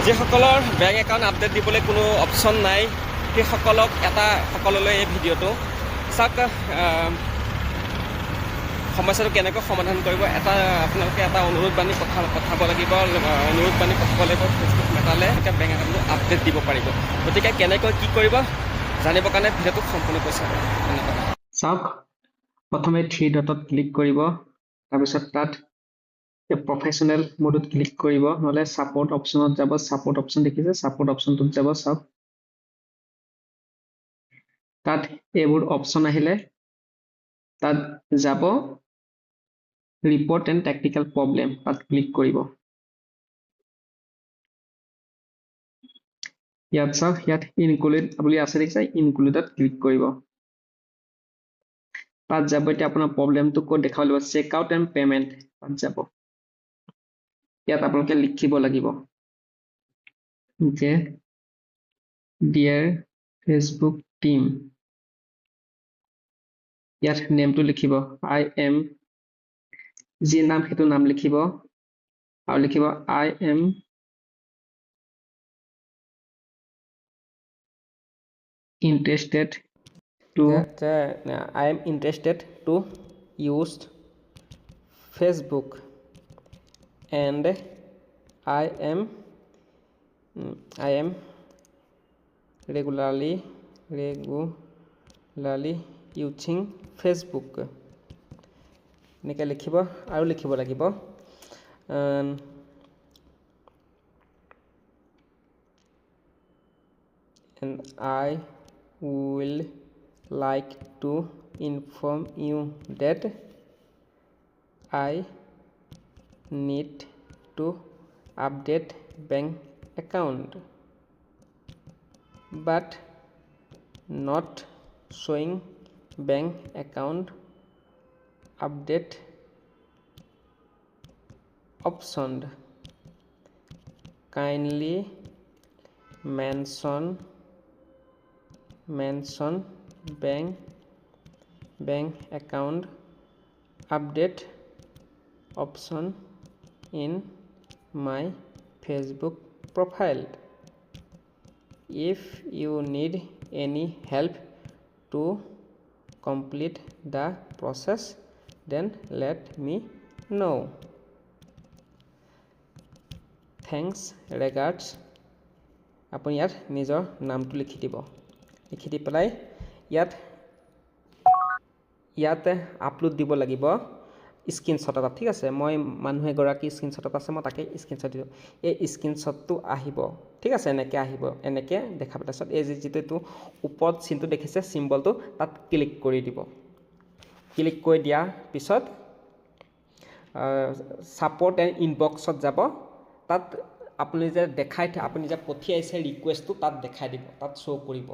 যিসকলৰ bank account update দিবলৈ কোনো অপশ্যন নাই সকললৈ এই ভিডিঅ'টো চাওক সমস্যাটো কেনেকৈ সমাধান কৰিব আপোনালোকে এটা অনুৰোধ বাণী পঠাব লাগিব ফেচবুক মেটালে এতিয়া বেংক একাউণ্টটো আপডেট দিব পাৰিব গতিকে কেনেকৈ কি কৰিব জানিবৰ কাৰণে ভিডিঅ'টো সম্পূৰ্ণকৈ চাব চাওক প্ৰথমে 3 ডটত ক্লিক কৰিব তাৰপিছত তাত প্ৰফেশনেল মোডত ক্লিক কৰিব নহলে সাপোৰ্ট অপশনত যাব সাপোৰ্ট অপশন দেখিছে সাপোৰ্ট অপশনটোত যাব চাওক তাত এইবোৰ অপশন আহিলে তাত যাব ৰিপোৰ্ট এন্ড টেকনিক্যাল প্ৰবলেম তাত ক্লিক কৰিব ইয়াত চাওক ইয়াত ইনক্লুড বুলি আছে দেখিছে ইনক্লুডত ক্লিক কৰিব তাত যাব এতিয়া আপোনাৰ প্ৰবলেমটো ক'ত দেখাব লাগিব চেক আউট এন্ড পেমেন্ট তাত যাব ইয়াত আপোনালোকে লিখিব লাগিব যে ডিয়াৰ ফেসবুক টিম ইয়াত নেমটো লিখিব আই এম যি নাম হেতু নাম লিখিব আৰু লিখিব I am interested to use Facebook and I am regularly using Facebook এনেকৈ লিখিব আৰু লিখিব লাগিব and I will like to inform you that I need to update bank account but not showing bank account update option kindly mention bank account update option in my Facebook profile. If you need any help to complete the process, then let me know. Thanks, regards. আপুনি ইয়াত নিজৰ নামটো লিখি দিব লিখি দি পেলাই ইয়াত upload দিব লাগিব স্ক্ৰীনশ্বট এটা ঠিক আছে মই মানুহ এগৰাকী স্ক্ৰীনশ্বট আছে মই তাকে স্ক্ৰীনশ্বট দিওঁ এই স্ক্ৰীনশ্বটটো আহিব ঠিক আছে এনেকৈ আহিব এনেকৈ দেখাব তাৰপিছত এই যিটো ওপৰত চিনটো দেখিছে চিম্বলটো তাত ক্লিক কৰি দিব ক্লিক কৰি দিয়াৰ পিছত সাপোর্ট এন্ড ইনবক্সত যাব তাত আপুনি যে দেখাই আপুনি যে পঠিয়াইছে ৰিকুৱেষ্টটো তাত দেখাই দিব তাত শ্ব' কৰিব